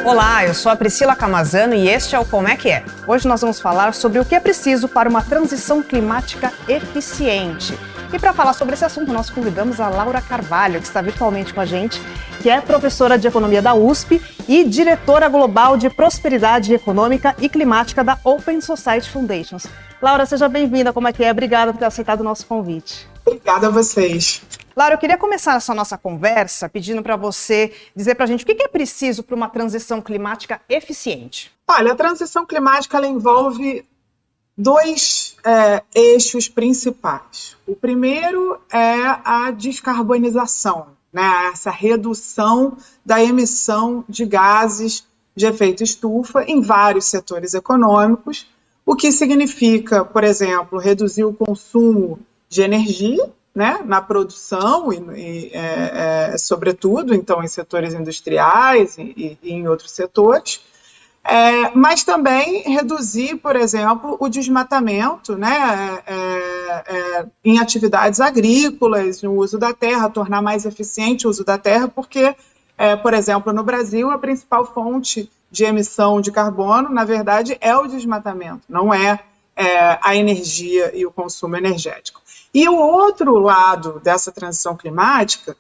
Olá, eu sou a Priscila Camazano e este é o Como é que é. Hoje nós vamos falar sobre o que é preciso para uma transição climática eficiente. E para falar sobre esse assunto, nós convidamos a Laura Carvalho, que está virtualmente com a gente, que é professora de Economia da USP e diretora global de Prosperidade Econômica e Climática da Open Society Foundations. Laura, seja bem-vinda, como é que é? Obrigada por ter aceitado o nosso convite. Obrigada a vocês. Laura, eu queria começar essa nossa conversa pedindo para você dizer para a gente o que é preciso para uma transição climática eficiente. Olha, a transição climática ela envolve dois eixos principais. O primeiro é a descarbonização, né? Essa redução da emissão de gases de efeito estufa em vários setores econômicos, o que significa, por exemplo, reduzir o consumo de energia, né, na produção e sobretudo, então, em setores industriais e em outros setores, mas também reduzir, por exemplo, o desmatamento, né, em atividades agrícolas, no uso da terra, tornar mais eficiente o uso da terra, porque, por exemplo, no Brasil, a principal fonte de emissão de carbono, na verdade, é o desmatamento, não é a energia e o consumo energético. E o outro lado dessa transição climática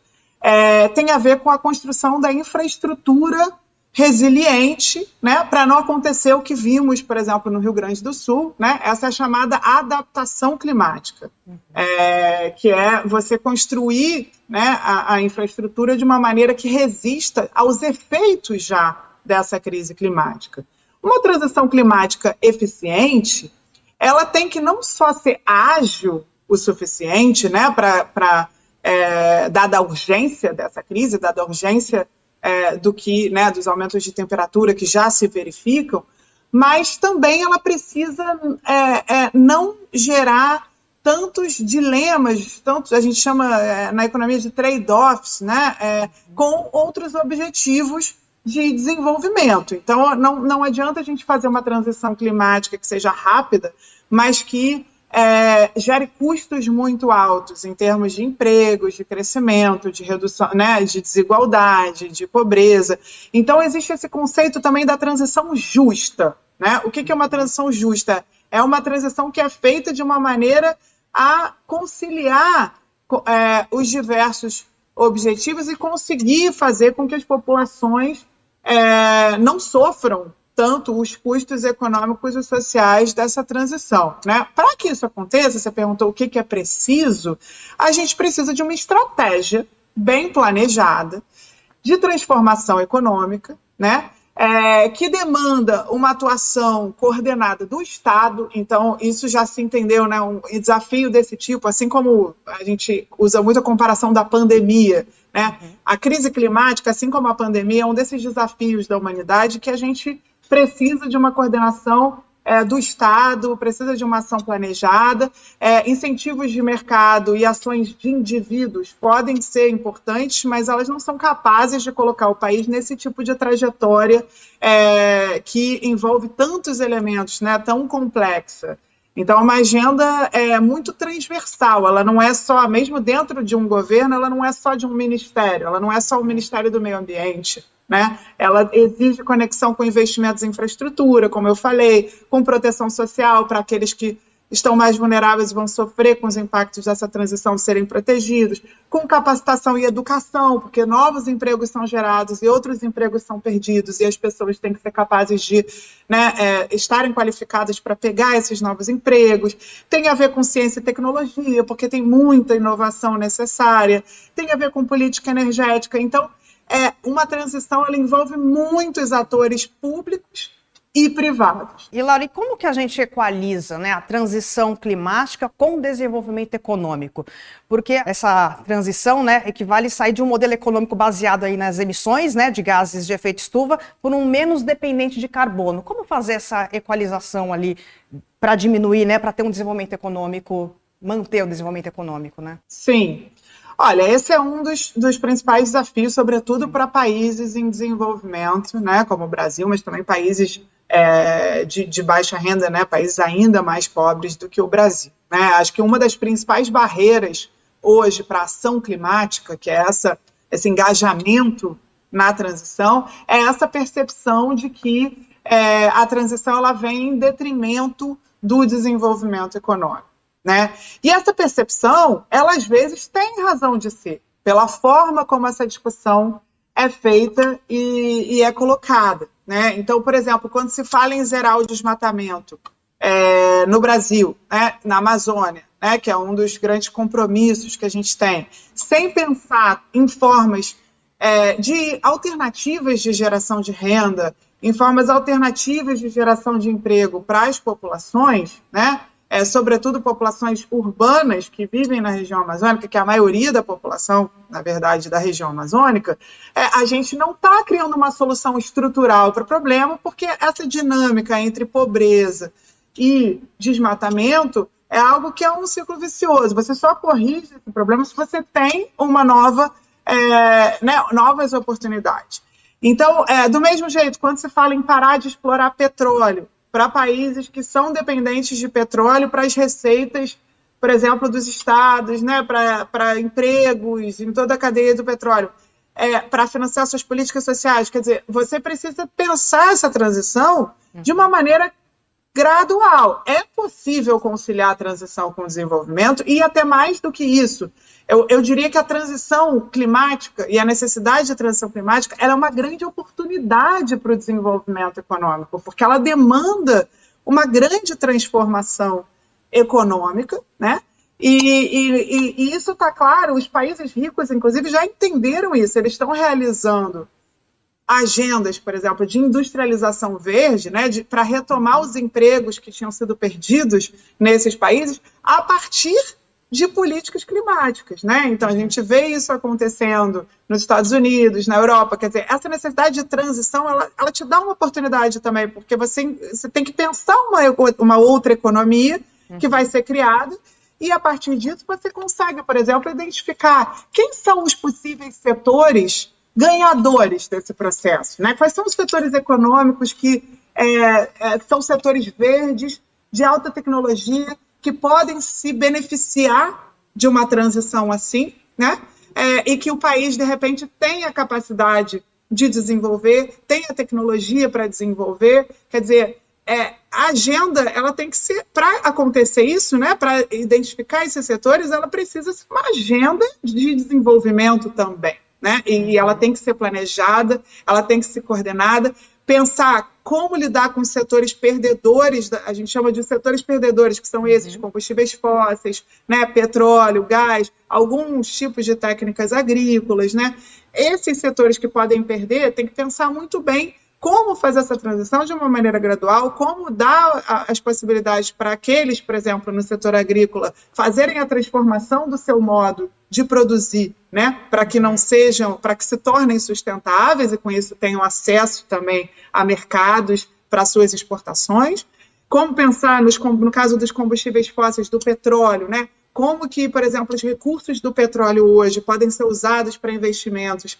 tem a ver com a construção da infraestrutura resiliente, né, para não acontecer o que vimos, por exemplo, no Rio Grande do Sul, né, essa é a chamada adaptação climática, que é você construir, né, a infraestrutura de uma maneira que resista aos efeitos já dessa crise climática. Uma transição climática eficiente, ela tem que não só ser ágil o suficiente, né, dada a urgência dessa crise, dada a urgência dos aumentos de temperatura que já se verificam, mas também ela precisa não gerar tantos dilemas, a gente chama na economia de trade-offs, né, com outros objetivos de desenvolvimento. Então, não adianta a gente fazer uma transição climática que seja rápida, mas que gere custos muito altos em termos de empregos, de crescimento, de redução, né, de desigualdade, de pobreza. Então, existe esse conceito também da transição justa, né? O que é uma transição justa? É uma transição que é feita de uma maneira a conciliar os diversos objetivos e conseguir fazer com que as populações não sofram tanto os custos econômicos e sociais dessa transição, né? Para que isso aconteça, você perguntou o que é preciso, a gente precisa de uma estratégia bem planejada de transformação econômica, né? Que demanda uma atuação coordenada do Estado. Então, isso já se entendeu, né? Um desafio desse tipo, assim como a gente usa muito a comparação da pandemia, né? A crise climática, assim como a pandemia, é um desses desafios da humanidade que a gente precisa de uma coordenação do Estado, precisa de uma ação planejada, incentivos de mercado e ações de indivíduos podem ser importantes, mas elas não são capazes de colocar o país nesse tipo de trajetória que envolve tantos elementos, né, tão complexa. Então, uma agenda muito transversal, ela não é só, mesmo dentro de um governo, ela não é só de um ministério, ela não é só o Ministério do Meio Ambiente, né? Ela exige conexão com investimentos em infraestrutura, como eu falei, com proteção social para aqueles que estão mais vulneráveis e vão sofrer com os impactos dessa transição serem protegidos, com capacitação e educação, porque novos empregos são gerados e outros empregos são perdidos, e as pessoas têm que ser capazes de, né, estarem qualificadas para pegar esses novos empregos. Tem a ver com ciência e tecnologia, porque tem muita inovação necessária, tem a ver com política energética. Então, uma transição ela envolve muitos atores públicos e privados. E, Laura, e como que a gente equaliza, né, a transição climática com o desenvolvimento econômico? Porque essa transição, né, equivale a sair de um modelo econômico baseado aí nas emissões, né, de gases de efeito estufa por um menos dependente de carbono. Como fazer essa equalização ali para diminuir, né, para ter um desenvolvimento econômico, manter o desenvolvimento econômico, né? Sim. Olha, esse é um dos principais desafios, sobretudo para países em desenvolvimento, né, como o Brasil, mas também países de baixa renda, né, países ainda mais pobres do que o Brasil, né? Acho que uma das principais barreiras hoje para a ação climática, que é esse engajamento na transição é essa percepção de que a transição ela vem em detrimento do desenvolvimento econômico, né? E essa percepção, ela às vezes tem razão de ser, pela forma como essa discussão é feita e é colocada, né? Então, por exemplo, quando se fala em zerar o desmatamento no Brasil, né, na Amazônia, né, que é um dos grandes compromissos que a gente tem, sem pensar em formas de alternativas de geração de renda, em formas alternativas de geração de emprego para as populações, né, sobretudo populações urbanas que vivem na região amazônica, que é a maioria da população, na verdade, da região amazônica, a gente não está criando uma solução estrutural para o problema, porque essa dinâmica entre pobreza e desmatamento é algo que é um ciclo vicioso. Você só corrige esse problema se você tem uma novas oportunidades. Então, do mesmo jeito, quando se fala em parar de explorar petróleo para países que são dependentes de petróleo, para as receitas, por exemplo, dos estados, né, para empregos em toda a cadeia do petróleo, para financiar suas políticas sociais. Quer dizer, você precisa pensar essa transição de uma maneira gradual. É possível conciliar a transição com o desenvolvimento e até mais do que isso. Eu diria que a transição climática e a necessidade de transição climática ela é uma grande oportunidade para o desenvolvimento econômico, porque ela demanda uma grande transformação econômica, né? E isso está claro, os países ricos, inclusive, já entenderam isso, eles estão realizando agendas, por exemplo, de industrialização verde, né, para retomar os empregos que tinham sido perdidos nesses países a partir de políticas climáticas, né? Então, a gente vê isso acontecendo nos Estados Unidos, na Europa, quer dizer, essa necessidade de transição, ela te dá uma oportunidade também, porque você tem que pensar uma outra economia que vai ser criada, e a partir disso você consegue, por exemplo, identificar quem são os possíveis setores ganhadores desse processo, né? Quais são os setores econômicos que são setores verdes, de alta tecnologia, que podem se beneficiar de uma transição assim, né? E que o país, de repente, tem a capacidade de desenvolver, tem a tecnologia para desenvolver. Quer dizer, a agenda ela tem que ser, para acontecer isso, né? Para identificar esses setores, ela precisa ser uma agenda de desenvolvimento também, né? E ela tem que ser planejada, ela tem que ser coordenada, pensar como lidar com os setores perdedores, a gente chama de setores perdedores, que são esses combustíveis fósseis, né, petróleo, gás, alguns tipos de técnicas agrícolas, né? Esses setores que podem perder, tem que pensar muito bem como fazer essa transição de uma maneira gradual, como dar as possibilidades para aqueles, por exemplo, no setor agrícola, fazerem a transformação do seu modo de produzir, né, para que não sejam, para que se tornem sustentáveis e com isso tenham acesso também a mercados para suas exportações. Como pensar no caso dos combustíveis fósseis, do petróleo, né? Como que, por exemplo, os recursos do petróleo hoje podem ser usados para investimentos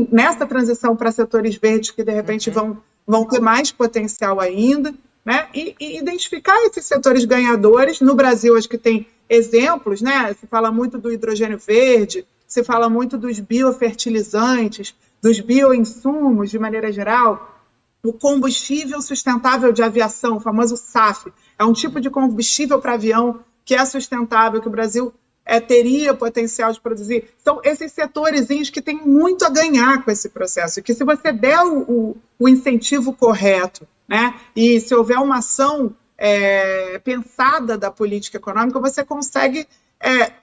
nessa transição para setores verdes que, de repente, vão ter mais potencial ainda, né? E identificar esses setores ganhadores. No Brasil, acho que tem exemplos, né? Se fala muito do hidrogênio verde, se fala muito dos biofertilizantes, dos bioinsumos, de maneira geral. O combustível sustentável de aviação, o famoso SAF, é um tipo de combustível para avião que é sustentável, que o Brasil teria potencial de produzir. São esses setorezinhos que têm muito a ganhar com esse processo, que se você der o incentivo correto, né, e se houver uma ação pensada da política econômica, você consegue,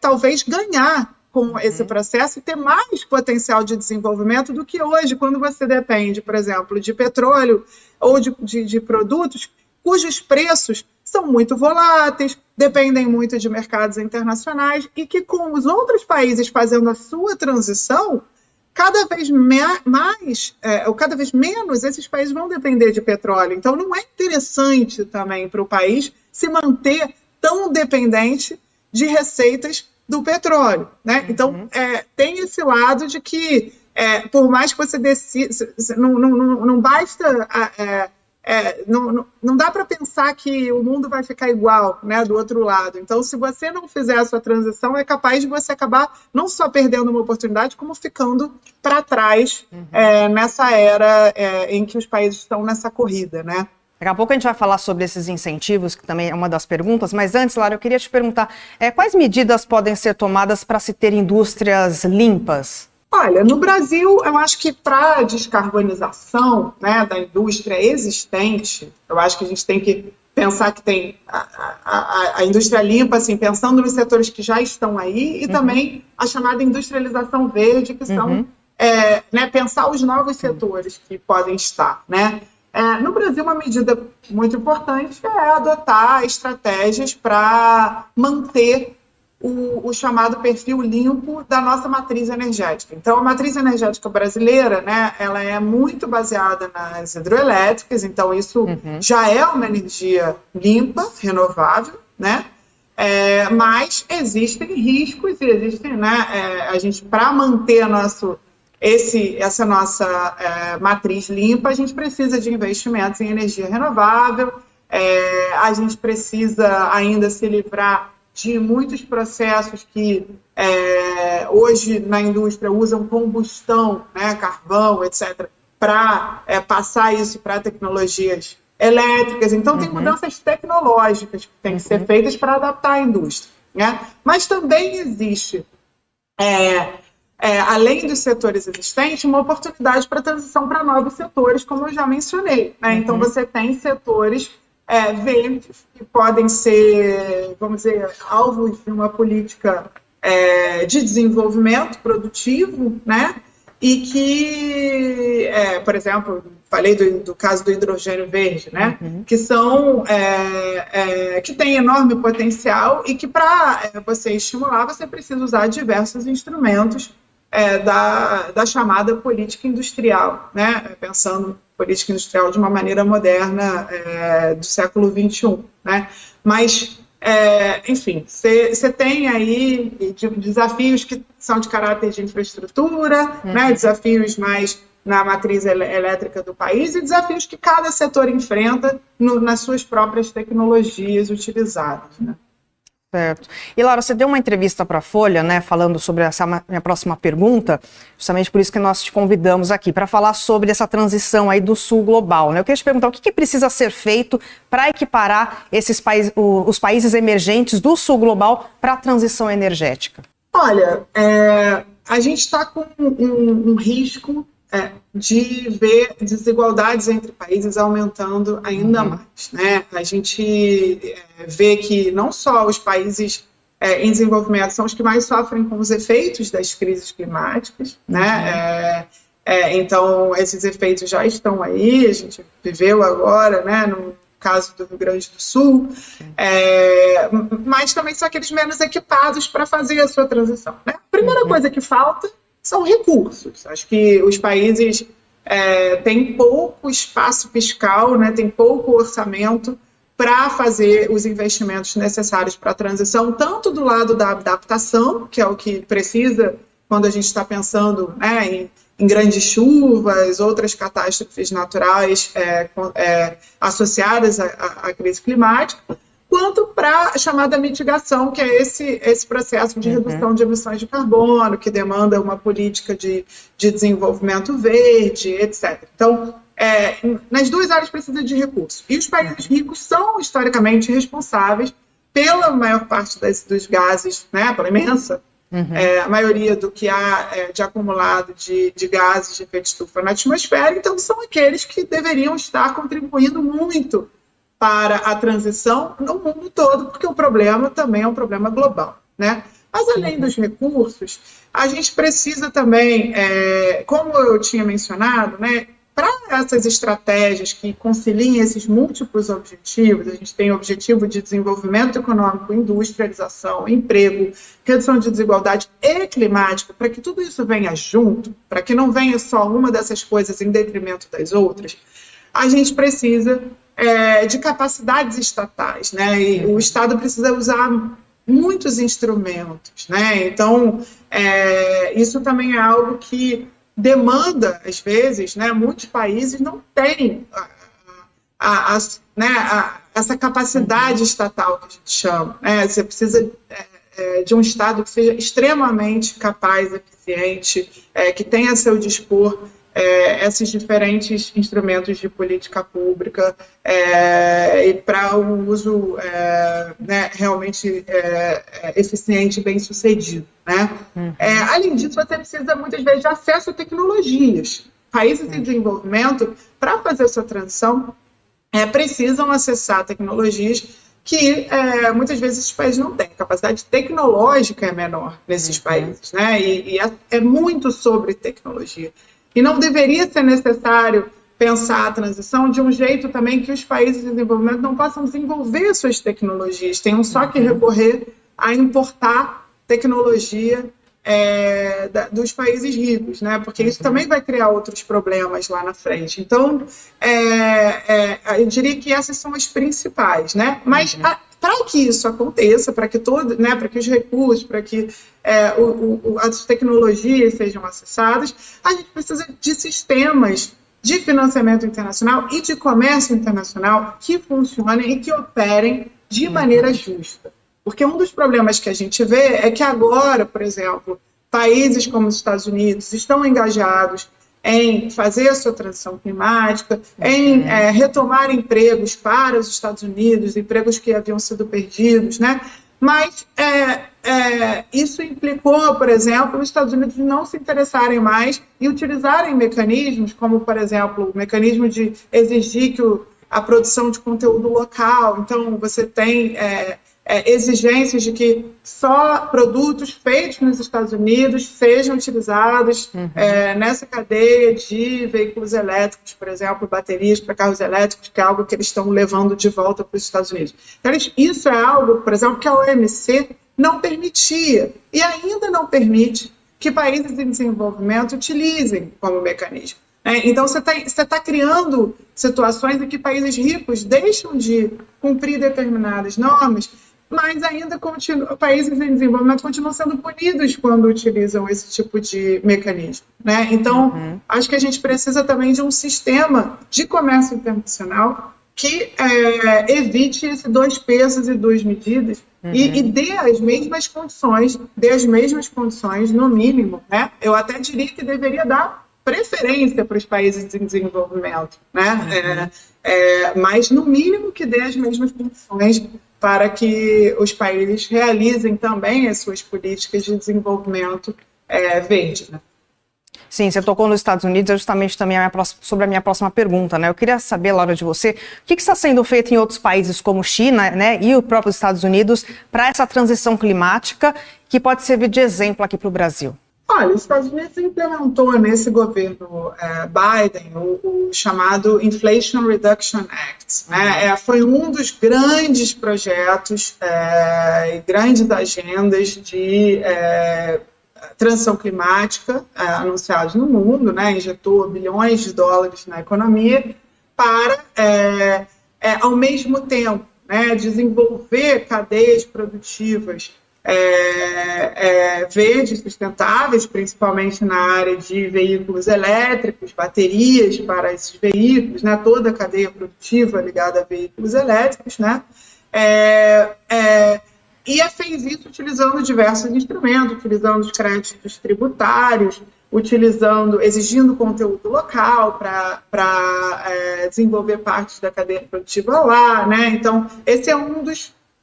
talvez, ganhar com esse processo e ter mais potencial de desenvolvimento do que hoje, quando você depende, por exemplo, de petróleo ou de produtos cujos preços são muito voláteis, dependem muito de mercados internacionais e que, com os outros países fazendo a sua transição, cada vez mais, ou cada vez menos, esses países vão depender de petróleo. Então, não é interessante também para o país se manter tão dependente de receitas do petróleo, né? Então, tem esse lado de que, por mais que você decida, não basta não dá para pensar que o mundo vai ficar igual, né, do outro lado. Então, se você não fizer a sua transição, é capaz de você acabar não só perdendo uma oportunidade, como ficando para trás nessa era em que os países estão nessa corrida, né? Daqui a pouco a gente vai falar sobre esses incentivos, que também é uma das perguntas, mas antes, Lara, eu queria te perguntar, quais medidas podem ser tomadas para se ter indústrias limpas? Olha, no Brasil, eu acho que para a descarbonização, né, da indústria existente, eu acho que a gente tem que pensar que tem a indústria limpa, assim, pensando nos setores que já estão aí, e também a chamada industrialização verde, que são né, pensar os novos setores que podem estar, né? No Brasil, uma medida muito importante é adotar estratégias para manter o chamado perfil limpo da nossa matriz energética. Então, a matriz energética brasileira, né, ela é muito baseada nas hidroelétricas, então isso já é uma energia limpa, renovável, né? Mas existem riscos e existem, né, a gente, para manter essa nossa matriz limpa, a gente precisa de investimentos em energia renovável, a gente precisa ainda se livrar de muitos processos que hoje na indústria usam combustão, né, carvão, etc., para passar isso para tecnologias elétricas. Então, tem mudanças tecnológicas que têm que ser feitas para adaptar a indústria, né? Mas também existe além dos setores existentes, uma oportunidade para transição para novos setores, como eu já mencionei, né? Então, você tem setores verdes que podem ser, vamos dizer, alvos de uma política de desenvolvimento produtivo, né? E que, por exemplo, falei do caso do hidrogênio verde, né? Que são que tem enorme potencial e que para você estimular você precisa usar diversos instrumentos da chamada política industrial, né? Pensando política industrial de uma maneira moderna do século XXI, né? Mas, enfim, você tem aí desafios que são de caráter de infraestrutura, né? Desafios mais na matriz elétrica do país e desafios que cada setor enfrenta nas suas próprias tecnologias utilizadas, né? Certo. E, Laura, você deu uma entrevista para a Folha, né, falando sobre essa minha próxima pergunta, justamente por isso que nós te convidamos aqui, para falar sobre essa transição aí do Sul Global, né? Eu queria te perguntar o que precisa ser feito para equiparar os países emergentes do Sul Global para a transição energética? Olha, a gente está com um risco de ver desigualdades entre países aumentando ainda mais, né? A gente vê que não só os países em desenvolvimento são os que mais sofrem com os efeitos das crises climáticas, né? Então, esses efeitos já estão aí, a gente viveu agora, né, no caso do Rio Grande do Sul, mas também são aqueles menos equipados para fazer a sua transição, né? A primeira coisa que falta são recursos. Acho que os países têm pouco espaço fiscal, né, têm pouco orçamento para fazer os investimentos necessários para a transição, tanto do lado da adaptação, que é o que precisa quando a gente está pensando, né, em grandes chuvas, outras catástrofes naturais associadas à crise climática, quanto para a chamada mitigação, que é esse processo de redução de emissões de carbono, que demanda uma política de desenvolvimento verde, etc. Então, nas duas áreas precisa de recursos. E os países ricos são, historicamente, responsáveis pela maior parte dos gases, né, pela imensa a maioria do que há de acumulado de gases de efeito estufa na atmosfera. Então, são aqueles que deveriam estar contribuindo muito para a transição no mundo todo, porque o problema também é um problema global, né? Mas, além dos recursos, a gente precisa também, como eu tinha mencionado, né, para essas estratégias que conciliem esses múltiplos objetivos, a gente tem o objetivo de desenvolvimento econômico, industrialização, emprego, redução de desigualdade e climática, para que tudo isso venha junto, para que não venha só uma dessas coisas em detrimento das outras, a gente precisa de capacidades estatais, né? E o Estado precisa usar muitos instrumentos, né? Então, isso também é algo que demanda, às vezes, né? Muitos países não têm essa capacidade estatal que a gente chama, né? Você precisa de um Estado que seja extremamente capaz, eficiente, que tenha a seu dispor esses diferentes instrumentos de política pública e para um uso realmente eficiente e bem-sucedido. Né? Além disso, você precisa, muitas vezes, de acesso a tecnologias. Países em desenvolvimento, para fazer essa transição, precisam acessar tecnologias que muitas vezes esses países não têm. A capacidade tecnológica é menor nesses países, né? E é muito sobre tecnologia. E não deveria ser necessário pensar a transição de um jeito também que os países em desenvolvimento não possam desenvolver suas tecnologias, tenham só que recorrer a importar tecnologia dos países ricos, né? Porque isso também vai criar outros problemas lá na frente. Então, eu diria que essas são as principais, né? Mas para que isso aconteça, para que para que os recursos, para que as tecnologias sejam acessadas, a gente precisa de sistemas de financiamento internacional e de comércio internacional que funcionem e que operem de maneira justa. Porque um dos problemas que a gente vê é que agora, por exemplo, países como os Estados Unidos estão engajados em fazer a sua transição climática, em retomar empregos para os Estados Unidos, empregos que haviam sido perdidos, né? Mas isso implicou, por exemplo, os Estados Unidos não se interessarem mais e utilizarem mecanismos como, por exemplo, o mecanismo de exigir que a produção de conteúdo local. Então, você tem exigências de que só produtos feitos nos Estados Unidos sejam utilizados nessa cadeia de veículos elétricos, por exemplo, baterias para carros elétricos, que é algo que eles estão levando de volta para os Estados Unidos. Então, isso é algo, por exemplo, que a OMC não permitia e ainda não permite que países em desenvolvimento utilizem como mecanismo. Então, você está criando situações em que países ricos deixam de cumprir determinadas normas, mas ainda países em desenvolvimento continuam sendo punidos quando utilizam esse tipo de mecanismo. Né? Então, acho que a gente precisa também de um sistema de comércio internacional que evite esse 2 pesos e 2 medidas e dê as mesmas condições, no mínimo. Né? Eu até diria que deveria dar preferência para os países em desenvolvimento, né? Mas, no mínimo, que dê as mesmas condições para que os países realizem também as suas políticas de desenvolvimento verde. Né? Sim, você tocou nos Estados Unidos, é justamente também sobre a minha próxima pergunta, né? Eu queria saber, Laura, de você, o que está sendo feito em outros países como China, né, e os próprios Estados Unidos para essa transição climática que pode servir de exemplo aqui para o Brasil? Olha, os Estados Unidos implementou nesse governo Biden o chamado Inflation Reduction Act. Né? Foi um dos grandes projetos e grandes agendas de transição climática anunciados no mundo, né? Injetou bilhões de dólares na economia para, ao mesmo tempo, né, desenvolver cadeias produtivas verdes, sustentáveis, principalmente na área de veículos elétricos, baterias para esses veículos, né, toda a cadeia produtiva ligada a veículos elétricos, né, e fez isso utilizando diversos instrumentos, utilizando os créditos tributários, exigindo conteúdo local para desenvolver partes da cadeia produtiva lá, né, então esse é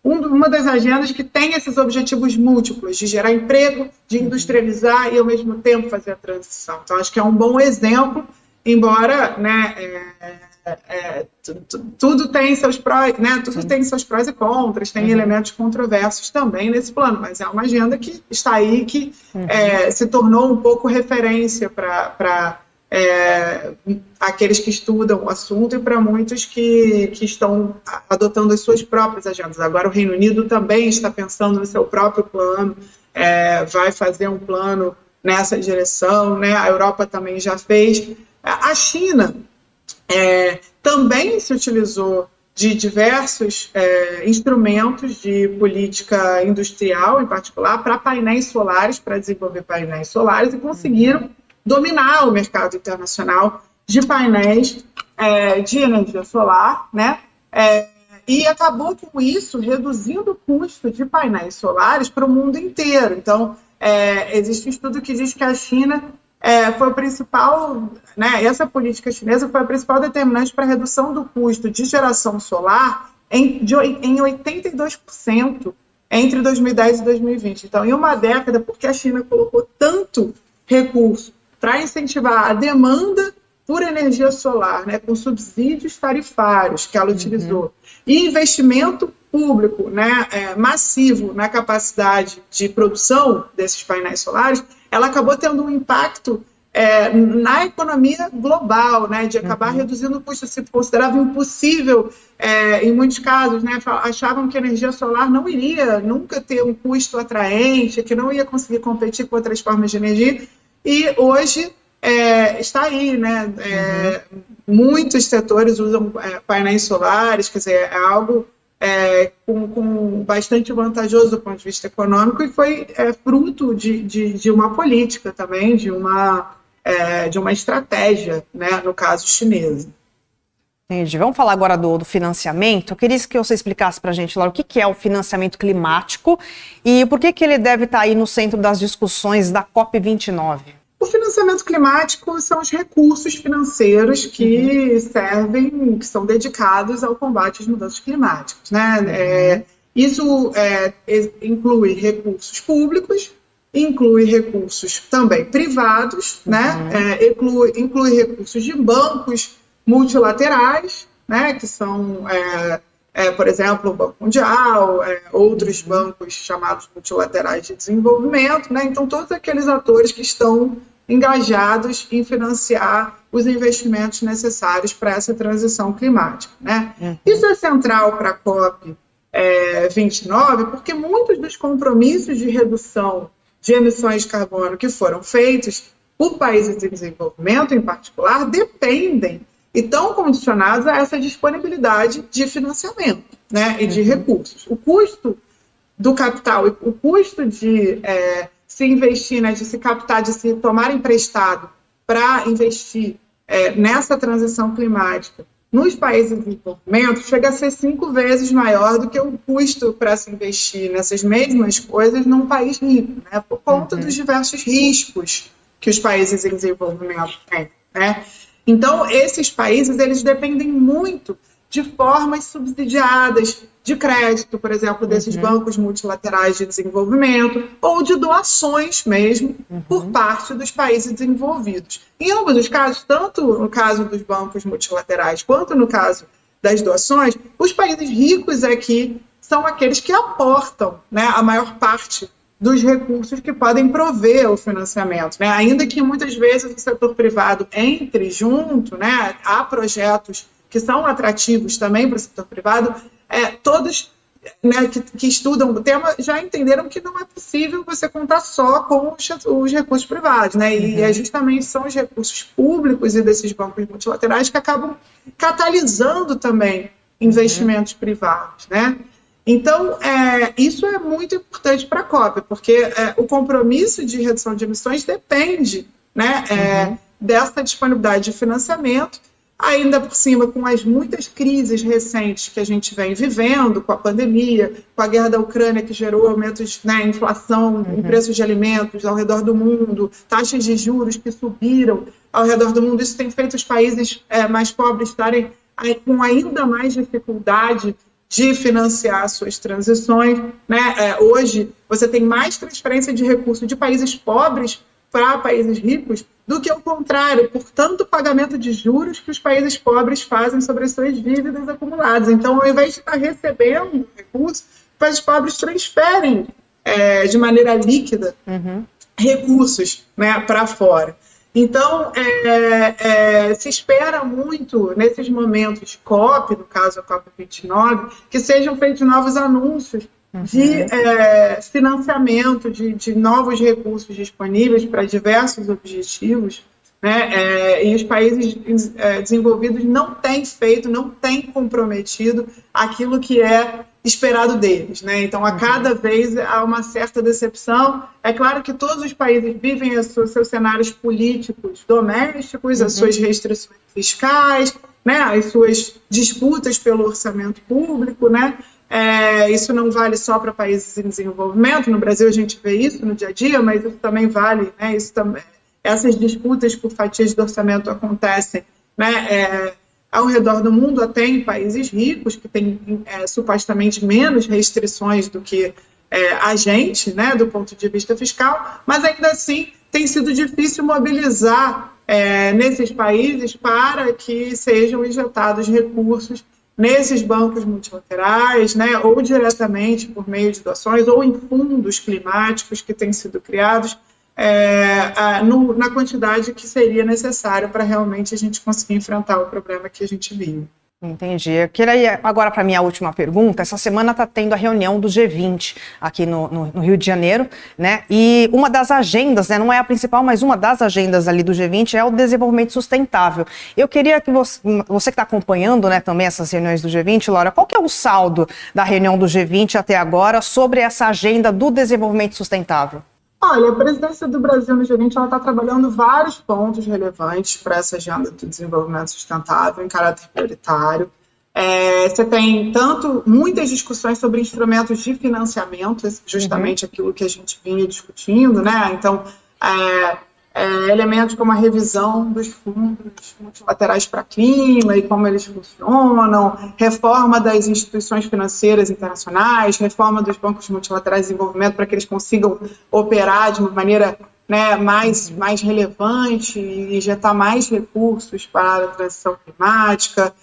uma das agendas que tem esses objetivos múltiplos, de gerar emprego, de industrializar e, ao mesmo tempo, fazer a transição. Então, acho que é um bom exemplo, embora, né, tudo tem seus prós, né, tudo tem seus prós e contras, tem elementos controversos também nesse plano, mas é uma agenda que está aí, que se tornou um pouco referência para aqueles que estudam o assunto e para muitos que estão adotando as suas próprias agendas. Agora o Reino Unido também está pensando no seu próprio plano, vai fazer um plano nessa direção, né? A Europa também já fez. A China também se utilizou de diversos instrumentos de política industrial, em particular, para painéis solares, para desenvolver painéis solares, e conseguiram dominar o mercado internacional de painéis de energia solar, né? E acabou com isso reduzindo o custo de painéis solares para o mundo inteiro. Então, existe um estudo que diz que a China foi o principal, né, essa política chinesa foi a principal determinante para a redução do custo de geração solar em 82% entre 2010 e 2020. Então, em uma década, porque a China colocou tanto recurso para incentivar a demanda por energia solar, né, com subsídios tarifários que ela utilizou, e investimento público, né, massivo na capacidade de produção desses painéis solares, ela acabou tendo um impacto na economia global, né, de acabar reduzindo o custo. Se considerava impossível, em muitos casos, né, achavam que a energia solar não iria nunca ter um custo atraente, que não ia conseguir competir com outras formas de energia, e hoje está aí, né, muitos setores usam painéis solares, quer dizer, é algo com bastante vantajoso do ponto de vista econômico, e foi fruto de uma política também, de uma estratégia, né, no caso chinesa. Entendi. Vamos falar agora do financiamento. Eu queria que você explicasse para a gente, Laura, o que é o financiamento climático e por que ele deve estar aí no centro das discussões da COP29. O financiamento climático são os recursos financeiros que servem, que são dedicados ao combate às mudanças climáticas, né? Isso inclui recursos públicos, inclui recursos também privados, né? Inclui recursos de bancos multilaterais, né? Que são, por exemplo, o Banco Mundial, outros bancos chamados multilaterais de desenvolvimento, né? Então, todos aqueles atores que estão engajados em financiar os investimentos necessários para essa transição climática, né? Isso é central para a COP29, porque muitos dos compromissos de redução de emissões de carbono que foram feitos por países em desenvolvimento, em particular, dependem e estão condicionados a essa disponibilidade de financiamento, né, e de recursos. O custo do capital, o custo de se investir, né, de se captar, de se tomar emprestado para investir nessa transição climática nos países em desenvolvimento chega a ser 5 vezes maior do que o custo para se investir nessas mesmas coisas num país rico, né, por conta dos diversos riscos que os países em desenvolvimento têm, né? Então, esses países, eles dependem muito de formas subsidiadas de crédito, por exemplo, desses bancos multilaterais de desenvolvimento, ou de doações mesmo, por parte dos países desenvolvidos. Em ambos os casos, tanto no caso dos bancos multilaterais, quanto no caso das doações, os países ricos aqui são aqueles que aportam, né, a maior parte dos recursos que podem prover o financiamento, né? Ainda que muitas vezes o setor privado entre junto, né, há projetos que são atrativos também para o setor privado, todos, né, que estudam o tema já entenderam que não é possível você contar só com os recursos privados, né? E justamente são os recursos públicos e desses bancos multilaterais que acabam catalisando também investimentos privados, né? Então, isso é muito importante para a COP, porque o compromisso de redução de emissões depende, né, dessa disponibilidade de financiamento, ainda por cima com as muitas crises recentes que a gente vem vivendo, com a pandemia, com a guerra da Ucrânia, que gerou aumentos, né, inflação em preços de alimentos ao redor do mundo, taxas de juros que subiram ao redor do mundo. Isso tem feito os países mais pobres estarem com ainda mais dificuldade de financiar suas transições, né? Hoje, você tem mais transferência de recursos de países pobres para países ricos do que o contrário, por tanto pagamento de juros que os países pobres fazem sobre as suas dívidas acumuladas. Então, ao invés de estar recebendo recursos, os países pobres transferem de maneira líquida recursos, né, para fora. Então, se espera muito, nesses momentos de COP, no caso a COP29, que sejam feitos novos anúncios de financiamento, de novos recursos disponíveis para diversos objetivos, né? E os países desenvolvidos não têm feito, não têm comprometido aquilo que é esperado deles, né? Então, a cada vez há uma certa decepção. É claro que todos os países vivem seus cenários políticos domésticos, as suas restrições fiscais, né, as suas disputas pelo orçamento público, né? Isso não vale só para países em desenvolvimento. No Brasil a gente vê isso no dia a dia, mas isso também vale, né? Essas disputas por fatias do orçamento acontecem, né, ao redor do mundo, até em países ricos, que têm supostamente menos restrições do que a gente, né, do ponto de vista fiscal, mas ainda assim tem sido difícil mobilizar nesses países para que sejam injetados recursos nesses bancos multilaterais, né, ou diretamente por meio de doações, ou em fundos climáticos que têm sido criados, na quantidade que seria necessário para realmente a gente conseguir enfrentar o problema que a gente vive. Entendi. Eu queria ir agora para a minha última pergunta. Essa semana está tendo a reunião do G20 aqui no Rio de Janeiro, né? E uma das agendas, né, não é a principal, mas uma das agendas ali do G20 é o desenvolvimento sustentável. Eu queria que você que está acompanhando, né, também essas reuniões do G20, Laura, qual que é o saldo da reunião do G20 até agora sobre essa agenda do desenvolvimento sustentável? Olha, a presidência do Brasil no G20 está trabalhando vários pontos relevantes para essa agenda do desenvolvimento sustentável em caráter prioritário. Você tem muitas discussões sobre instrumentos de financiamento, justamente aquilo que a gente vinha discutindo, né? Então, elementos como a revisão dos fundos multilaterais para clima e como eles funcionam, reforma das instituições financeiras internacionais, reforma dos bancos multilaterais de desenvolvimento para que eles consigam operar de uma maneira, né, mais relevante e injetar mais recursos para a transição climática.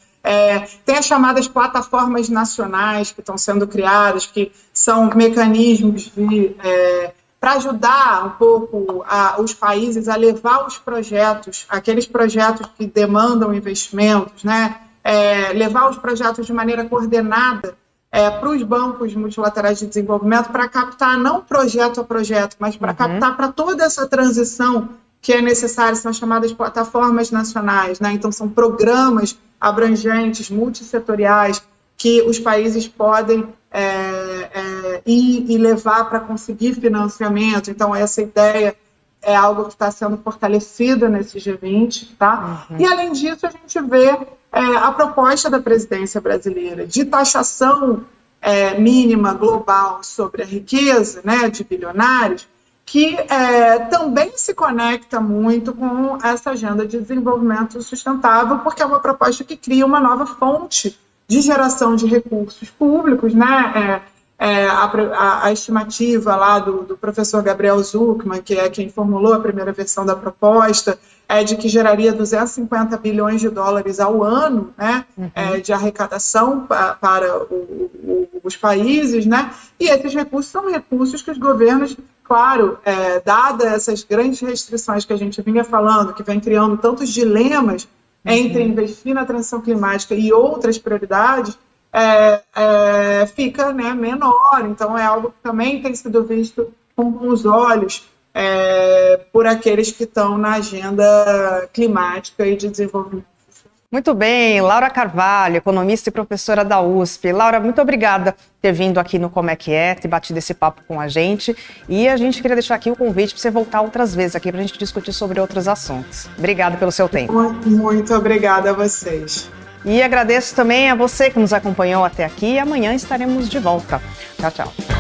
Tem as chamadas plataformas nacionais que estão sendo criadas, que são mecanismos para ajudar um pouco os países a levar os projetos, aqueles projetos que demandam investimentos, né? Levar os projetos de maneira coordenada para os bancos multilaterais de desenvolvimento, para captar não projeto a projeto, mas para captar para toda essa transição que é necessária. São chamadas plataformas nacionais, né? Então são programas abrangentes, multissetoriais, que os países podem ir e levar para conseguir financiamento. Então, essa ideia é algo que está sendo fortalecida nesse G20, tá? E, além disso, a gente vê a proposta da presidência brasileira de taxação mínima global sobre a riqueza, né, de bilionários, que também se conecta muito com essa agenda de desenvolvimento sustentável, porque é uma proposta que cria uma nova fonte de geração de recursos públicos, né? A estimativa lá do professor Gabriel Zucman, que é quem formulou a primeira versão da proposta, é de que geraria 250 bilhões de dólares ao ano, né, de arrecadação para os países, né? E esses recursos são recursos que os governos, claro, dadas essas grandes restrições que a gente vinha falando, que vem criando tantos dilemas entre investir na transição climática e outras prioridades, fica, né, menor. Então, é algo que também tem sido visto com bons olhos por aqueles que estão na agenda climática e de desenvolvimento. Muito bem, Laura Carvalho, economista e professora da USP. Laura, muito obrigada por ter vindo aqui no Como é que é, ter batido esse papo com a gente. E a gente queria deixar aqui o convite para você voltar outras vezes aqui para a gente discutir sobre outros assuntos. Obrigada pelo seu tempo. Muito obrigada a vocês. E agradeço também a você que nos acompanhou até aqui. Amanhã estaremos de volta. Tchau, tchau.